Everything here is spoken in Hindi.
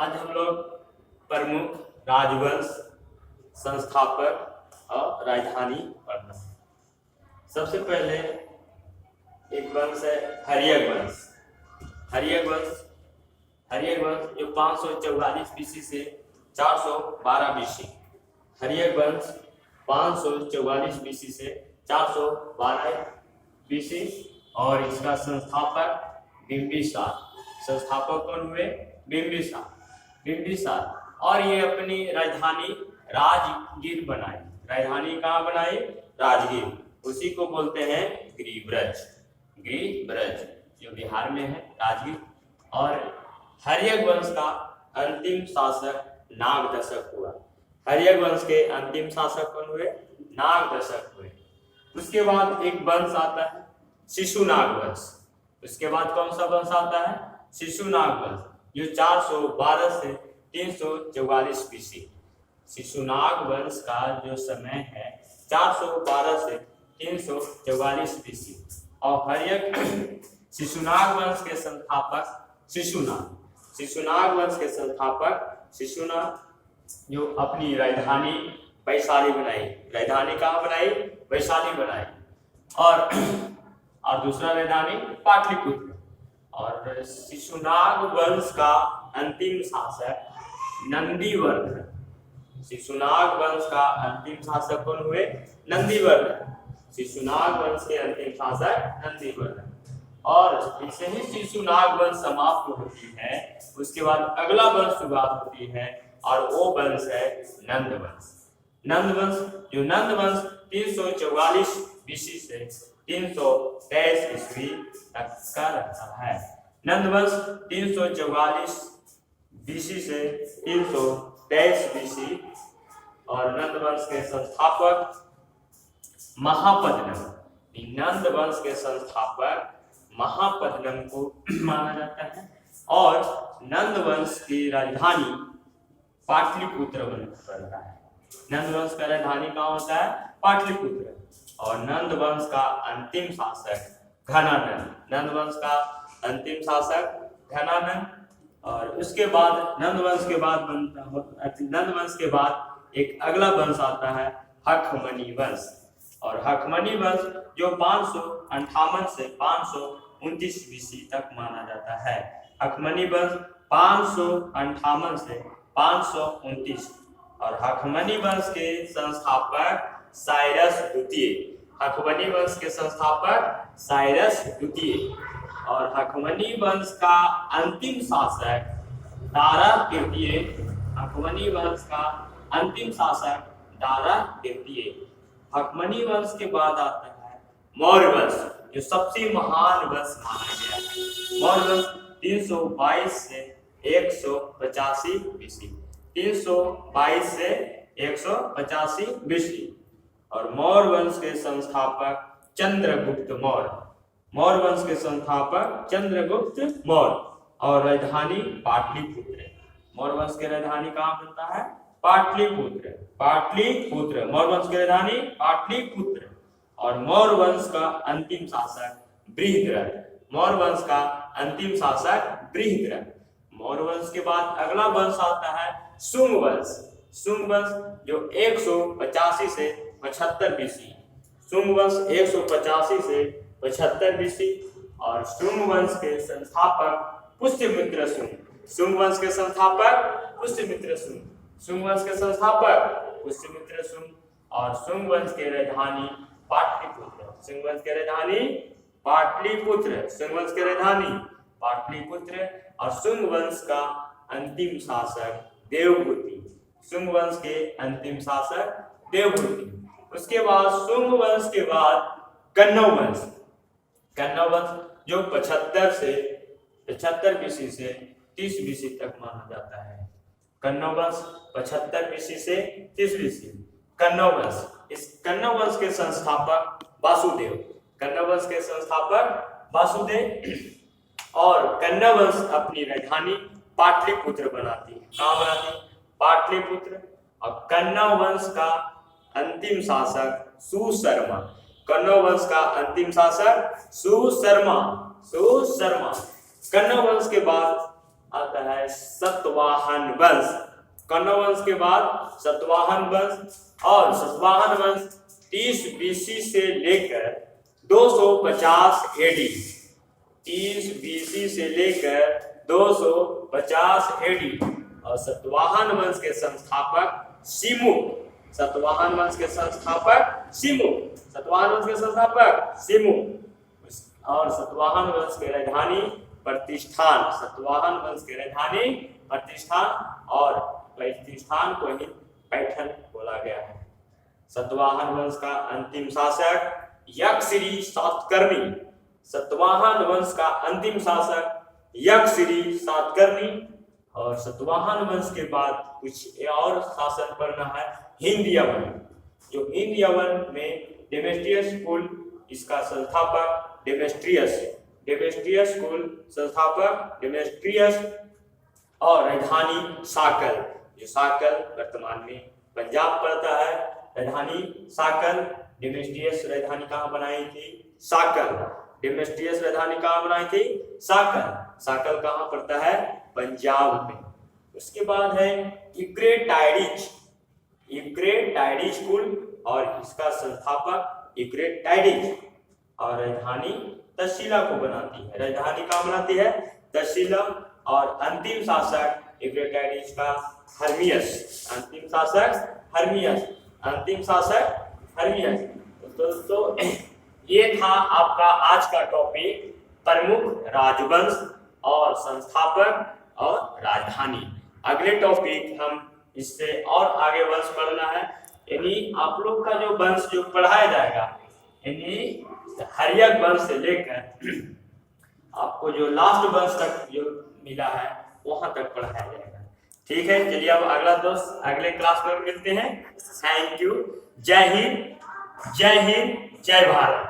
आज हम लोग प्रमुख राजवंश, संस्थापक और राजधानी पढ़ना। सबसे पहले एक वंश है हर्यक वंश। हर्यक वंश जो 544 बीसी से 412 बीसी। हर्यक वंश 544 बीसी से 412 बीसी और इसका संस्थापक बिंबिसार। संस्थापक कौन हुए? बिंबिसार। और ये अपनी राजधानी राजगीर बनाई। राजधानी कहाँ बनाई? राजगीर। उसी को बोलते हैं गिरिब्रज। जो बिहार में है, राजगीर। और हर्यक वंश का अंतिम शासक नागदशक हुआ। हर्यक वंश के अंतिम शासक कौन हुए? नागदशक हुए। उसके बाद एक वंश आता है शिशुनाग वंश। उसके बाद कौन सा वंश आता है? शिशुनाग वंश, जो 412 से 344 बीसी। शिशुनाग वंश का जो समय है 412 से 344 बीसी। और हर्यक शिशुनाग वंश के संस्थापक शिशुनाग वंश के संस्थापक शिशुनाग, जो अपनी राजधानी वैशाली बनाई। राजधानी कहाँ बनाई? वैशाली बनाई। और दूसरा राजधानी पाटलिपुत्र। और शिशुनाग वंश का अंतिम शासक नंदीवर्धन। शिशुनाग वंश का अंतिम शासक कौन हुए? नंदीवर्धन। शिशुनाग वंश के अंतिम शासक नंदीवर्धन। और इससे ही शिशुनाग वंश समाप्त होती है। उसके बाद अगला वंश शुरुआत होती है और वो वंश है नंदवंश। नंदवंश 344 बीसी से 323 ईस्वी तक का रहता है। नंदवंश 344 बीसी से 323 बीसी। और नंदवंश के संस्थापक महापद्मन। नंदवंश के संस्थापक महापद्मन को माना जाता है। और नंदवंश की राजधानी पाटलिपुत्र बनता है। नंदवंश का राजधानी कहाँ होता है? पाटलिपुत्र। और नंदवंश का अंतिम शासक घनानंद। नंदवंश का अंतिम शासक घनानंद। और उसके बाद नंदवंश के बाद एक अगला वंश आता है हखमनी वंश। और हखमनी वंश जो 558 से 529 बीसी तक माना जाता है। हखमनी वंश 558 से 529। और हखमनी वंश के संस्थापक साइरस द्वितीय। हखमनी वंश के संस्थापक साइरस द्वितीय। और हखमनी वंश का अंतिम शासक दारा तृतीय। हखमनी वंश का अंतिम शासक दारा तृतीय। हखमनी वंश के बाद आता है मौर्य वंश, जो सबसे महान वंश माना गया है। मौर्य वंश 322 से 185 बीसी। 322 से 185 बीसी। और मौर्य वंश के संस्थापक चंद्रगुप्त मौर्य। मौर्य वंश के संस्थापक चंद्रगुप्त मौर्य। और राजधानी पाटलिपुत्र। मौर्य वंश की राजधानी कहाँ बनता है? पाटलिपुत्र। मौर्य वंश की राजधानी पाटलिपुत्र। और मौर्य वंश का अंतिम शासक बृहद्रथ। मौर्य वंश का अंतिम शासक बृहद्रथ। मौर्य वंश के बाद अगला वंश आता है शुंग वंश, जो 185 से 75 बीसी। शुंग वंश 185 से 75 बीसी। और शुंग वंश के संस्थापक पुष्यमित्र शुंग। शुंग वंश के संस्थापक पुष्यमित्र शुंग। और शुंग वंश के राजधानी पाटलिपुत्र। शुंग वंश के राजधानी पाटलिपुत्र। और शुंग वंश का अंतिम शासक देवभूति। शुंग वंश के अंतिम शासक देवभूति। उसके बाद शुंग वंश के बाद कण्व वंश जो 75 बीसी से 30 बीसी तक माना जाता है। कण्व वंश 75 बीसी से 30 बीसी। इस कण्व वंश के संस्थापक वासुदेव। और कण्व वंश अपनी राजधानी पाटलिपुत्र बनाती है। कहाँ बनाती? पाटलिपुत्र। और कण्व वंश का अंतिम शासक सुशर्मा। कण्व वंश का अंतिम शासक सुशर्मा। कण्व वंश के बाद आता है सातवाहन वंश। कण्व वंश के बाद सातवाहन वंश, और सातवाहन वंश 30 BC से लेकर 250 एडी, 30 BC से लेकर 250 एडी। और सातवाहन वंश के संस्थापक सिमु, सातवाहन वंश के संस्थापक सिमु, सातवाहन वंश के संस्थापक सिमु। और सातवाहन वंश के राजधानी प्रतिष्ठान, सातवाहन वंश के राजधानी प्रतिष्ठान, और प्रतिष्ठान को ही पैठण बोला गया है। सातवाहन वंश का अंतिम शासक यक्षश्री सातकर्णी, सातवाहन वंश का अंतिम शासक यक्षश्री सातकर्णी। और सातवाहन वंश के बाद कुछ और शासन पढ़ना है हिंद यवन, जो हिंद यवन में डेमेस्ट्रियस कुल, इसका संस्थापक डेमेस्ट्रियस, डेमेस्ट्रियस कुल संस्थापक डेमेस्ट्रियस, और राजधानी साकल, जो साकल वर्तमान में पंजाब पड़ता है, राजधानी साकल। डेमेस्ट्रियस राजधानी कहाँ बनाई थी? साकल। डेमेस्ट्रियस राजधानी कहाँ बनाई थी? साकल। साकल कहाँ पड़ता है? पंजाब में। उसके बाद है यूक्रेटाइडिस, यूक्रेटाइडिस कुल, और इसका संस्थापक यूक्रेटाइडिस, और राजधानी तक्षशिला को बनाती है। राजधानी कहाँ बनाती है? तक्षशिला। और अंतिम शासक यूक्रेटाइडिस का हर्मियस, अंतिम शासक हर्मियस, अंतिम शासक हर्मियस। दोस्तों ये था आपका आज का टॉपिक, प्रमुख राजवंश और संस्थापक और राजधानी। अगले टॉपिक हम इससे और आगे वंश पढ़ना है, यानी आप लोग का जो वंश जो पढ़ाया जाएगा, यानी हर्यक वंश से लेकर आपको जो लास्ट वंश तक जो मिला है वहां तक पढ़ाया जाएगा। ठीक है, चलिए अब अगला दोस्त अगले क्लास में मिलते हैं। Thank you. जय हिंद, जय हिंद, जय भारत।